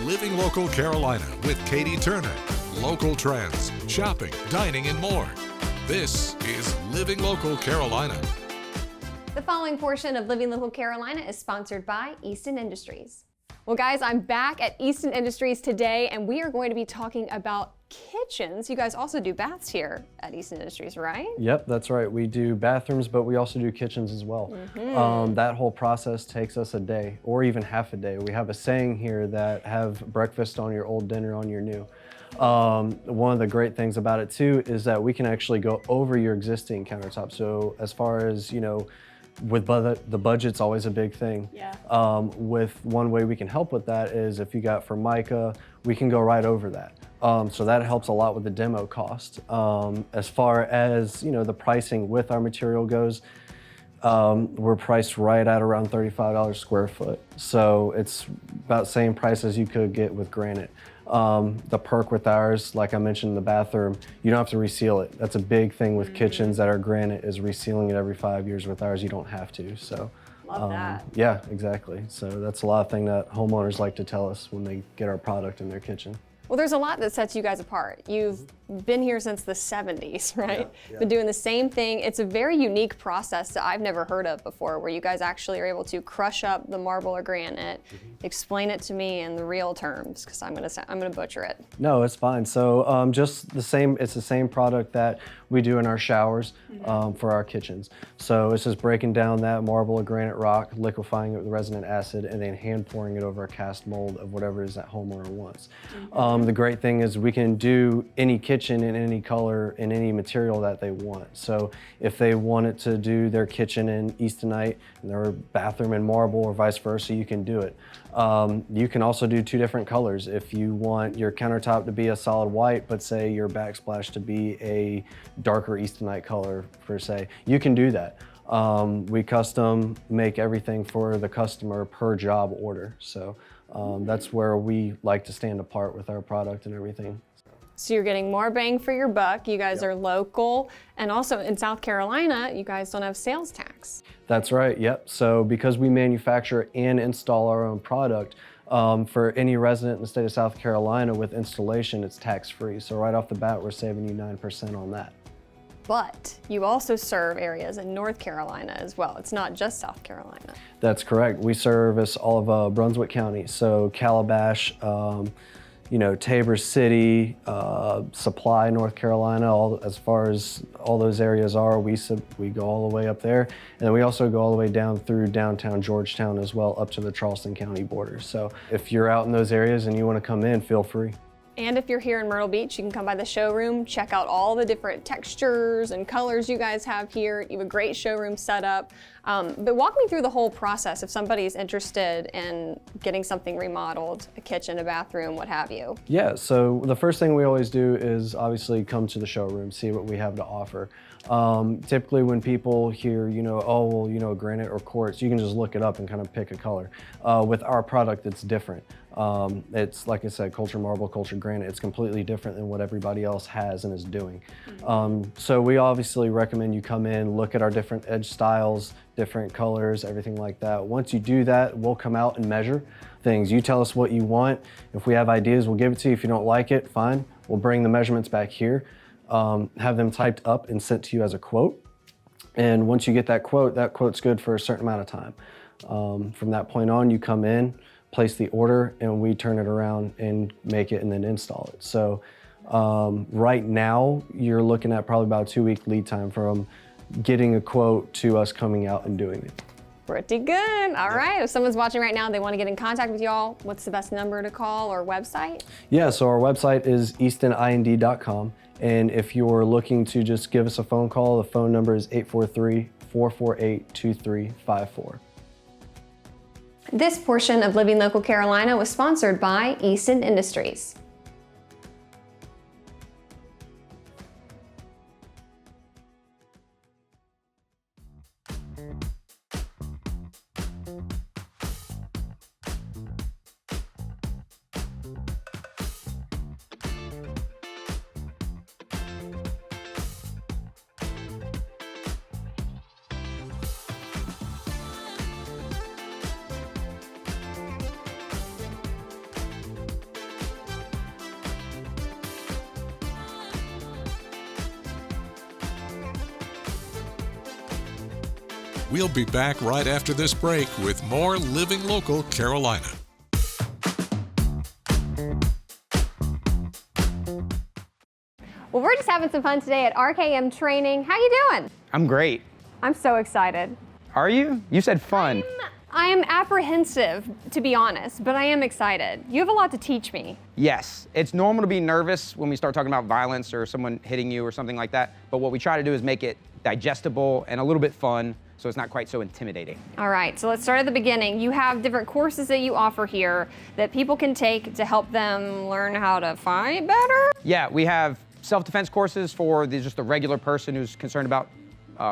Living Local Carolina with Katie Turner. Local trends, shopping, dining, and more. This is Living Local Carolina. The following portion of Living Local Carolina is sponsored by Easton Industries. Well, guys, I'm back at Easton Industries today, and we are going to be talking about kitchens. You guys also do baths here at Easton Industries, right? Yep, that's right. We do bathrooms, but we also do kitchens as well. That whole process takes us a day or even half a day. We have a saying here that have breakfast on your old, dinner on your new. One of the great things about it too is that we can actually go over your existing countertop. So as far as, with the budget's always a big thing. Yeah. With one way we can help with that is if you got Formica, we can go right over that. So that helps a lot with the demo cost. As far as the pricing with our material goes, we're priced right at around $35 square foot. So it's about the same price as you could get with granite. The perk with ours, like I mentioned in the bathroom, you don't have to reseal it. That's a big thing with kitchens that are granite is resealing it every 5 years. With ours, you don't have to. So, Love that. Yeah, exactly. So that's a lot of thing that homeowners like to tell us when they get our product in their kitchen. Well, there's a lot that sets you guys apart. You've been here since the 70s, right? Yeah. Been doing the same thing. It's a very unique process that I've never heard of before, where you guys actually are able to crush up the marble or granite, explain it to me in the real terms, because I'm gonna butcher it. No, it's fine. So just the same, it's the same product that we do in our showers for our kitchens. So it's just breaking down that marble or granite rock, liquefying it with resinous acid, and then hand pouring it over a cast mold of whatever it is that homeowner wants. The great thing is we can do any kitchen in any color in any material that they want. So if they wanted to do their kitchen in Eastonite and their bathroom in marble or vice versa, you can do it. You can also do two different colors. If you want your countertop to be a solid white, but say your backsplash to be a darker Eastonite color per se, you can do that. We custom make everything for the customer per job order. So that's where we like to stand apart with our product and everything. So you're getting more bang for your buck. You guys are local, and also in South Carolina, you guys don't have sales tax. That's right, yep. So because we manufacture and install our own product, for any resident in the state of South Carolina with installation, it's tax-free. So right off the bat, we're saving you 9% on that. But you also serve areas in North Carolina as well. It's not just South Carolina. That's correct. We service all of Brunswick County, so Calabash, Tabor City, Supply, North Carolina, as far as all those areas are, we go all the way up there. And then we also go all the way down through downtown Georgetown as well, up to the Charleston County border. So if you're out in those areas and you want to come in, feel free. And if you're here in Myrtle Beach, you can come by the showroom, check out all the different textures and colors you guys have here. You have a great showroom set up. But walk me through the whole process if somebody's interested in getting something remodeled, a kitchen, a bathroom, what have you. Yeah, so the first thing we always do is obviously come to the showroom, see what we have to offer. Typically when people hear, granite or quartz, you can just look it up and kind of pick a color. With our product, it's different. It's, like I said, culture marble, culture granite. It's completely different than what everybody else has and is doing. So we obviously recommend you come in, look at our different edge styles, different colors, everything like that. Once you do that, we'll come out and measure things. You tell us what you want. If we have ideas, we'll give it to you. If you don't like it, fine. We'll bring the measurements back here, have them typed up and sent to you as a quote. And once you get that quote's good for a certain amount of time. From that point on, you come in, place the order, and we turn it around and make it and then install it. So right now, you're looking at probably about a 2-week lead time from getting a quote to us coming out and doing it. Pretty good. All right. If someone's watching right now, they want to get in contact with y'all, what's the best number to call or website? Yeah, so our website is eastonind.com. And if you're looking to just give us a phone call, the phone number is 843-448-2354. This portion of Living Local Carolina was sponsored by Easton Industries. We'll be back right after this break with more Living Local Carolina. Well, we're just having some fun today at RKM Training. How you doing? I'm great. I'm so excited. Are you? You said fun. I am apprehensive, to be honest, but I am excited. You have a lot to teach me. Yes, it's normal to be nervous when we start talking about violence or someone hitting you or something like that. But what we try to do is make it digestible and a little bit fun, so it's not quite so intimidating. All right, so let's start at the beginning. You have different courses that you offer here that people can take to help them learn how to fight better? Yeah, we have self-defense courses for just the regular person who's concerned about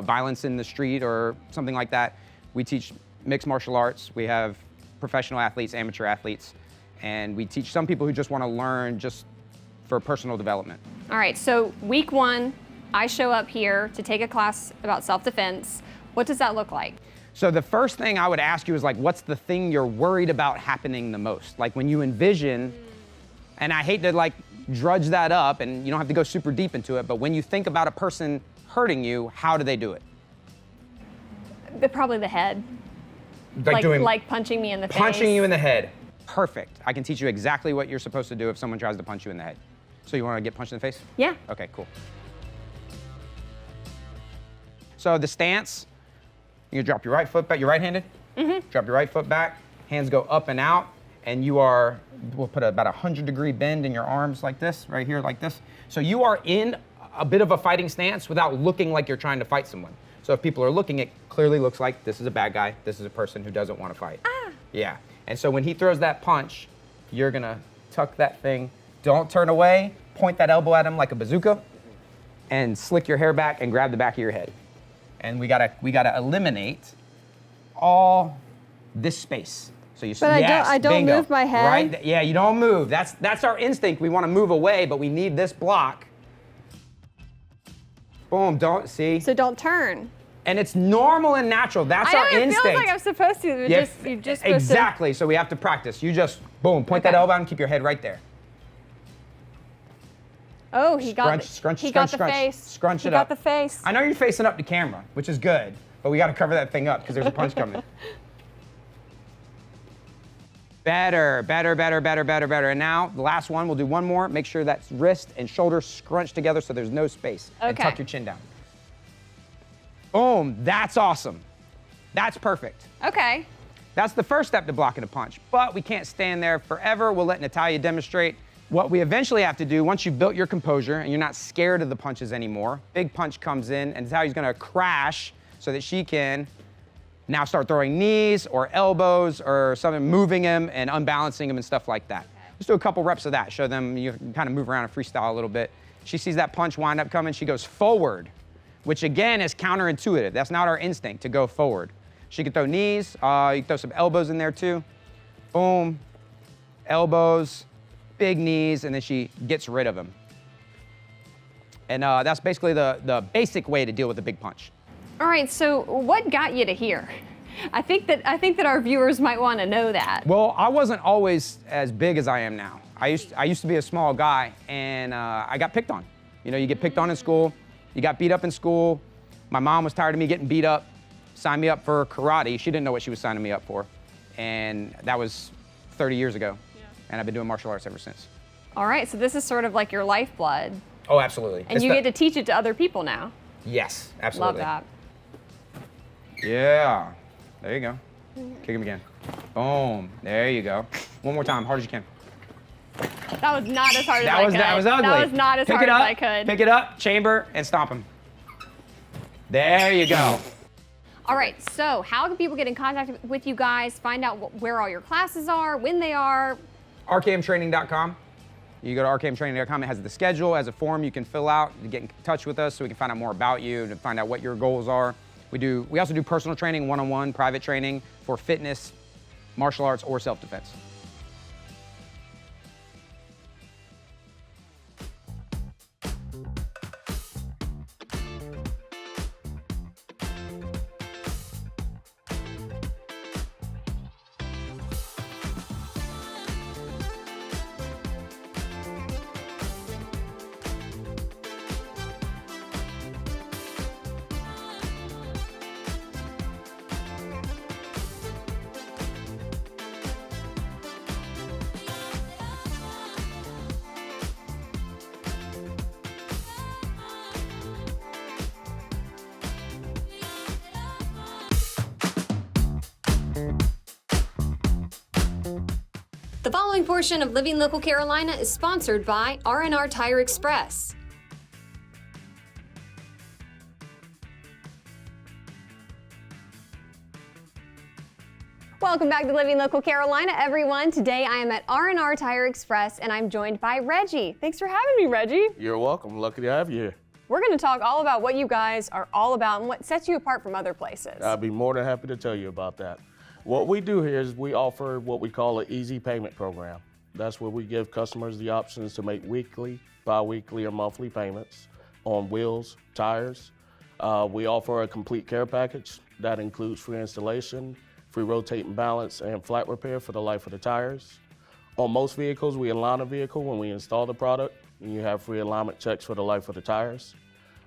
violence in the street or something like that. We teach mixed martial arts. We have professional athletes, amateur athletes, and we teach some people who just want to learn just for personal development. All right, so week 1, I show up here to take a class about self-defense. What does that look like? So the first thing I would ask you is like, what's the thing you're worried about happening the most? Like when you envision, and I hate to like drudge that up and you don't have to go super deep into it, but when you think about a person hurting you, how do they do it? Probably the head. Like punching me in the face. Punching you in the head. Perfect. I can teach you exactly what you're supposed to do if someone tries to punch you in the head. So you want to get punched in the face? Yeah. Okay, cool. So the stance, you drop your right foot back. You're right-handed? Mm-hmm. Drop your right foot back. Hands go up and out. And we'll put about a 100-degree bend in your arms like this, right here like this. So you are in a bit of a fighting stance without looking like you're trying to fight someone. So if people are looking, it clearly looks like this is a bad guy. This is a person who doesn't want to fight. Ah. Yeah. And so when he throws that punch, you're gonna tuck that thing. Don't turn away. Point that elbow at him like a bazooka, and slick your hair back and grab the back of your head. And we gotta eliminate all this space. So you. But yes, I don't bingo. Move my head. Right? Yeah, you don't move. That's our instinct. We want to move away, but we need this block. Boom, don't see. So don't turn. And it's normal and natural. That's our instinct. It feels like I'm supposed to. You're just supposed exactly. So we have to practice. You just, boom, point that elbow out and keep your head right there. Oh, he got the face. Scrunch it up. He got the face. I know you're facing up to camera, which is good, but we got to cover that thing up because there's a punch coming. Better. And now, the last one, we'll do one more. Make sure that wrist and shoulder scrunch together so there's no space. Okay. And tuck your chin down. Boom, that's awesome. That's perfect. Okay. That's the first step to blocking a punch, but we can't stand there forever. We'll let Natalia demonstrate. What we eventually have to do, once you've built your composure and you're not scared of the punches anymore, big punch comes in and Natalia's gonna crash so that she can now start throwing knees or elbows or something, moving him and unbalancing him and stuff like that. Let's do a couple reps of that. Show them you can kind of move around and freestyle a little bit. She sees that punch wind up coming, she goes forward, which again is counterintuitive. That's not our instinct to go forward. She could throw knees, you can throw some elbows in there too. Boom, elbows, big knees, and then she gets rid of him. And that's basically the basic way to deal with a big punch. All right, so what got you to here? I think that our viewers might want to know that. Well, I wasn't always as big as I am now. I used to be a small guy, and I got picked on. You know, you get picked on in school, you got beat up in school. My mom was tired of me getting beat up, signed me up for karate. She didn't know what she was signing me up for, and that was 30 years ago. Yeah. And I've been doing martial arts ever since. All right, so this is sort of like your lifeblood. Oh, absolutely. And you get to teach it to other people now. Yes, absolutely. Love that. Yeah, there you go. Kick him again. Boom, there you go. One more time, hard as you can. That was not as hard as I could. That was ugly. That was not as hard as I could. Pick it up, chamber, and stomp him. There you go. All right, so how can people get in contact with you guys, find out where all your classes are, when they are? rkmtraining.com. You go to rkmtraining.com, it has the schedule, has a form you can fill out to get in touch with us so we can find out more about you and find out what your goals are. We also do personal training, one-on-one, private training for fitness, martial arts, or self-defense. The following portion of Living Local Carolina is sponsored by R&R Tire Express. Welcome back to Living Local Carolina, everyone. Today I am at R&R Tire Express and I'm joined by Reggie. Thanks for having me, Reggie. You're welcome. Lucky to have you here. We're going to talk all about what you guys are all about and what sets you apart from other places. I'd be more than happy to tell you about that. What we do here is we offer what we call an easy payment program. That's where we give customers the options to make weekly, bi-weekly, or monthly payments on wheels, tires. We offer a complete care package that includes free installation, free rotate and balance, and flat repair for the life of the tires. On most vehicles, we align a vehicle when we install the product, and you have free alignment checks for the life of the tires.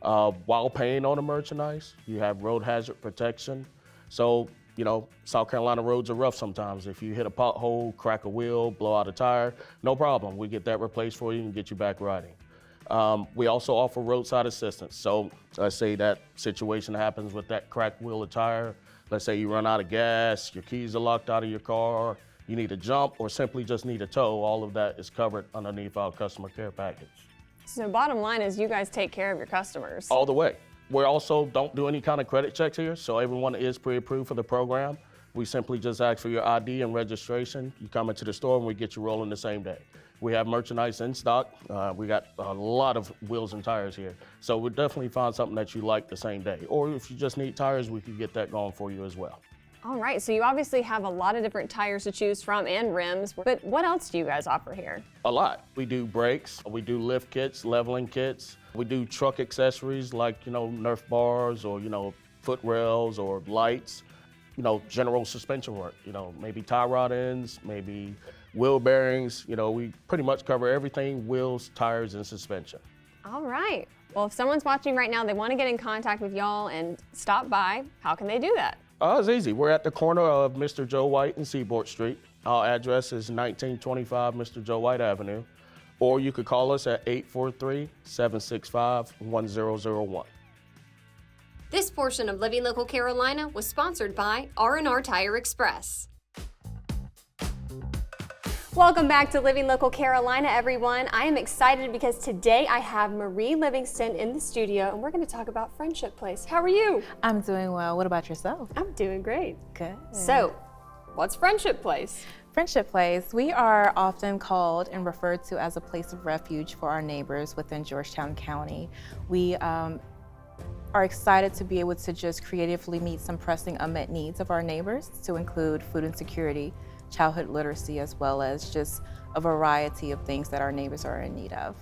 While paying on the merchandise, you have road hazard protection. So, you know, South Carolina roads are rough sometimes. If you hit a pothole, crack a wheel, blow out a tire, no problem. We get that replaced for you and get you back riding. We also offer roadside assistance. So let's say that situation happens with that cracked wheel or tire. Let's say you run out of gas, your keys are locked out of your car, you need a jump, or simply just need a tow. All of that is covered underneath our customer care package. So bottom line is you guys take care of your customers. All the way. We also don't do any kind of credit checks here, so everyone is pre-approved for the program. We simply just ask for your ID and registration. You come into the store and we get you rolling the same day. We have merchandise in stock. We got a lot of wheels and tires here. So we'll definitely find something that you like the same day. Or if you just need tires, we can get that going for you as well. All right, so you obviously have a lot of different tires to choose from and rims, but what else do you guys offer here? A lot. We do brakes, we do lift kits, leveling kits. We do truck accessories like, Nerf bars or, foot rails or lights. General suspension work, maybe tie rod ends, maybe wheel bearings. We pretty much cover everything, wheels, tires, and suspension. All right. Well, if someone's watching right now, they want to get in contact with y'all and stop by, how can they do that? It's easy. We're at the corner of Mr. Joe White and Seaboard Street. Our address is 1925 Mr. Joe White Avenue. Or you could call us at 843-765-1001. This portion of Living Local Carolina was sponsored by R&R Tire Express. Welcome back to Living Local Carolina, everyone. I am excited because today I have Marie Livingston in the studio and we're going to talk about Friendship Place. How are you? I'm doing well. What about yourself? I'm doing great. Good. So, what's Friendship Place? Friendship Place, we are often called and referred to as a place of refuge for our neighbors within Georgetown County. We are excited to be able to just creatively meet some pressing unmet needs of our neighbors, to include food insecurity, childhood literacy, as well as just a variety of things that our neighbors are in need of.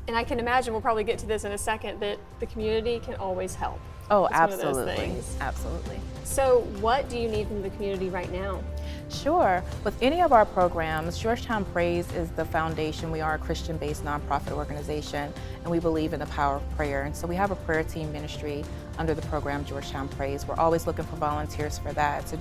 And I can imagine, we'll probably get to this in a second, that the community can always help. Oh, It's absolutely. one of those things. Absolutely. So what do you need from the community right now? Sure. With any of our programs, Georgetown Prays is the foundation. We are a Christian-based nonprofit organization, and we believe in the power of prayer. And so we have a prayer team ministry under the program Georgetown Prays. We're always looking for volunteers for that. So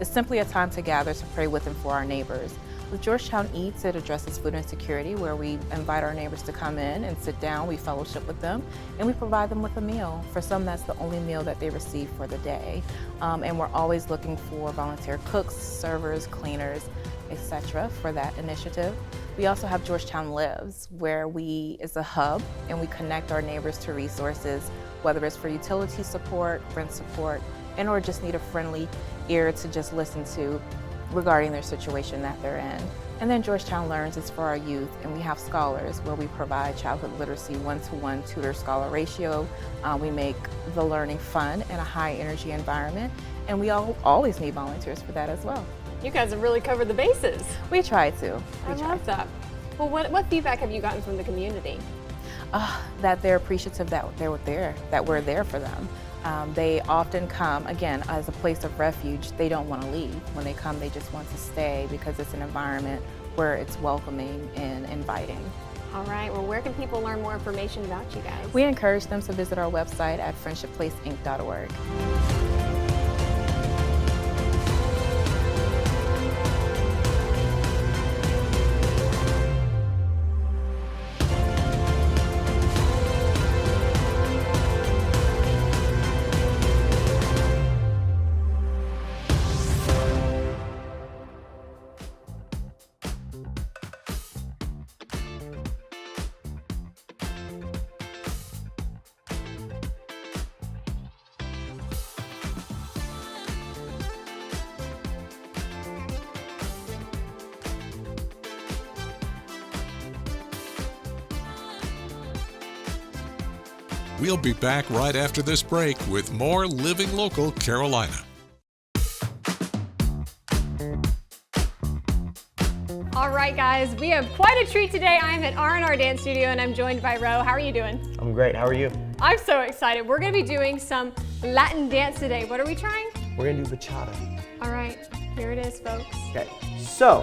it's simply a time to gather to pray with and for our neighbors. With Georgetown Eats, it addresses food insecurity, where we invite our neighbors to come in and sit down, we fellowship with them, and we provide them with a meal. For some, that's the only meal that they receive for the day. And we're always looking for volunteer cooks, servers, cleaners, etc. for that initiative. We also have Georgetown Lives, where is a hub, and we connect our neighbors to resources, whether it's for utility support, rent support, and or just need a friendly ear to just listen to regarding their situation that they're in. And then Georgetown Learns is for our youth, and we have scholars where we provide childhood literacy one-to-one tutor-scholar ratio. We make the learning fun and a high-energy environment, and we always need volunteers for that as well. You guys have really covered the bases. We try to. I love that. Well, what feedback have you gotten from the community? That they're appreciative that we're there for them. They often come, again, as a place of refuge. They don't want to leave. When they come, they just want to stay because it's an environment where it's welcoming and inviting. All right, well, where can people learn more information about you guys? We encourage them to visit our website at friendshipplaceinc.org. We'll be back right after this break with more Living Local Carolina. All right, guys, we have quite a treat today. I'm at R&R Dance Studio and I'm joined by Ro. How are you doing? I'm great. How are you? I'm so excited. We're going to be doing some Latin dance today. What are we trying? We're going to do bachata. All right, here it is, folks. Okay. So,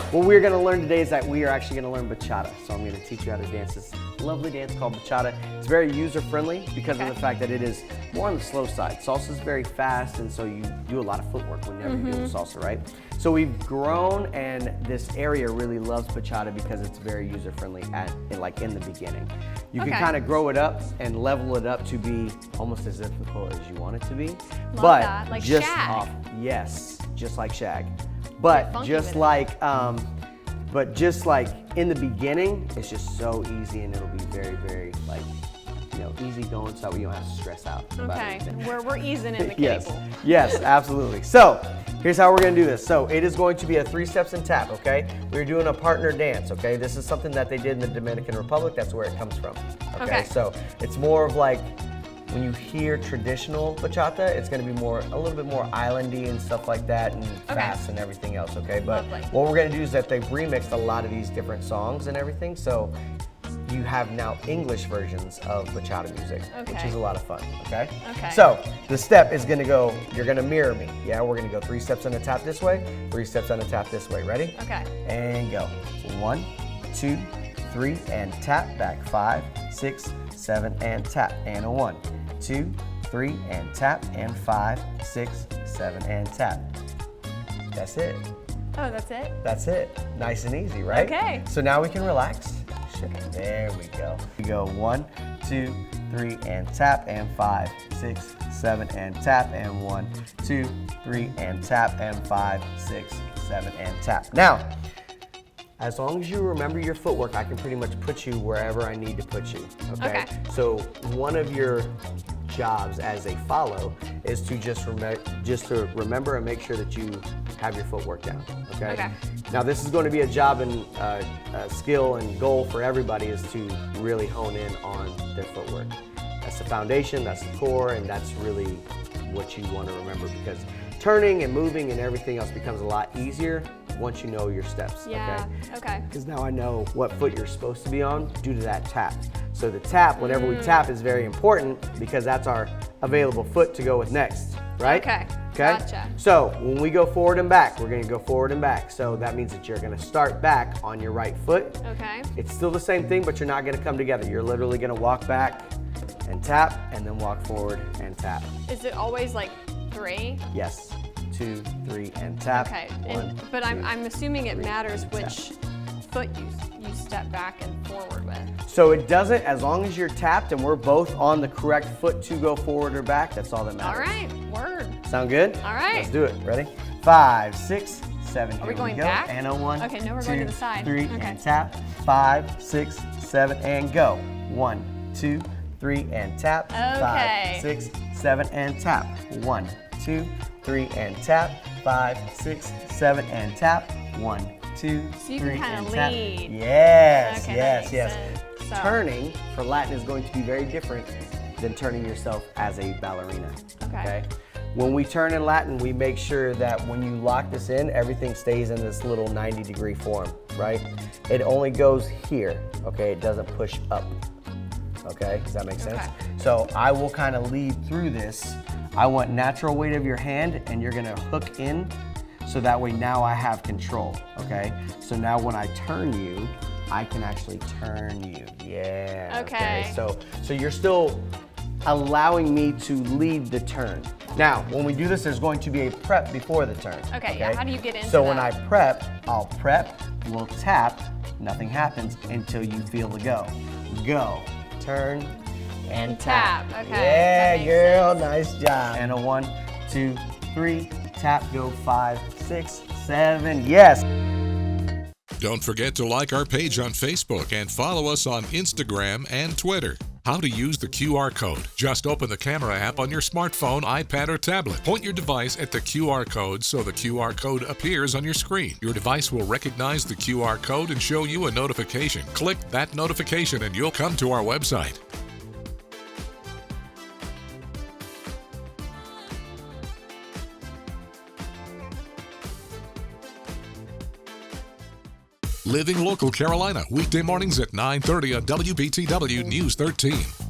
what we're going to learn today is that we are actually going to learn bachata. So I'm going to teach you how to dance this lovely dance called bachata. It's very user-friendly because of the fact that it is more on the slow side. Salsa is very fast, and so you do a lot of footwork whenever you're doing salsa, right? So we've grown, and this area really loves bachata because it's very user-friendly in the beginning. You can kind of grow it up and level it up to be almost as difficult as you want it to be. Love that, like just Shag. Yes, just like Shag. But just like in the beginning, it's just so easy, and it'll be very, very easy going, so you don't have to stress out about anything. We're easing in the cable. Yes, absolutely. So here's how we're gonna do this. So it is going to be a 3 steps and tap, okay? We're doing a partner dance, okay? This is something that they did in the Dominican Republic. That's where it comes from, okay? So it's more of like, when you hear traditional bachata, it's going to be a little bit more islandy and stuff like that, and fast and everything else, okay? But what we're going to do is that they've remixed a lot of these different songs and everything, so you have now English versions of bachata music, which is a lot of fun, okay? So the step is going to go, you're going to mirror me, yeah? We're going to go 3 steps and a tap this way, 3 steps and a tap this way. Ready? Okay. And go. 1, 2, 3, and tap. Back 5, 6, 7, and tap. And a 1, 2, 3, and tap, and 5, 6, 7, and tap. That's it. Oh, that's it? That's it. Nice and easy, right? Okay. So now we can relax. There we go. We go 1, 2, 3, and tap, and 5, 6, 7, and tap, and 1, 2, 3, and tap, and 5, 6, 7, and tap. Now, as long as you remember your footwork, I can pretty much put you wherever I need to put you, okay? So one of your jobs as a follow is to just remember and make sure that you have your footwork down, okay? Now this is going to be a job and skill and goal for everybody, is to really hone in on their footwork. That's the foundation, that's the core, and that's really what you want to remember, because turning and moving and everything else becomes a lot easier once you know your steps, okay? Because now I know what foot you're supposed to be on due to that tap. So the tap, whenever we tap, is very important because that's our available foot to go with next, right? Okay, gotcha. So when we go forward and back, we're gonna go forward and back. So that means that you're gonna start back on your right foot. Okay. It's still the same thing, but you're not gonna come together. You're literally gonna walk back and tap, and then walk forward and tap. Is it always like 3? Yes. 2, 3, and tap. Okay, but I'm assuming it matters which foot you step back and forward with. So it doesn't, as long as you're tapped and we're both on the correct foot to go forward or back, that's all that matters. All right, word. Sound good? All right. Let's do it. Ready? 5, 6, 7. Are we going go. back? And a 1. Okay, no, we're 2, going to the side. 3, and tap. 5, 6, 7, and go. 1, 2, 3, and tap. Okay. 5, 6, 7, and tap. 1, 2, 3, and tap. 5, 6, 7, and tap. 1, 2, so you 3, can kind and of tap. lead. Yes, Okay, yes, that yes. makes sense. So. Turning for Latin is going to be very different than turning yourself as a ballerina. Okay. When we turn in Latin, we make sure that when you lock this in, everything stays in this little 90-degree form, right? It only goes here, okay? It doesn't push up, okay? Does that make sense? So I will kind of lead through this. I want natural weight of your hand, and you're gonna hook in, so that way now I have control, okay? So now when I turn you, I can actually turn you, yeah. Okay. So you're still allowing me to lead the turn. Now, when we do this, there's going to be a prep before the turn. Okay, yeah, how do you get into So that? when I prep, I'll prep, we'll tap, nothing happens until you feel the go. Go, turn, and tap. Okay, Yeah, that makes girl, sense. nice job. And a 1, 2, 3, tap, go 5, 6, 7, yes. Don't forget to like our page on Facebook and follow us on Instagram and Twitter. How to use the QR code. Just open the camera app on your smartphone, iPad, or tablet. Point your device at the QR code so the QR code appears on your screen. Your device will recognize the QR code and show you a notification. Click that notification and you'll come to our website. Living Local Carolina, weekday mornings at 9:30 on WBTW News 13.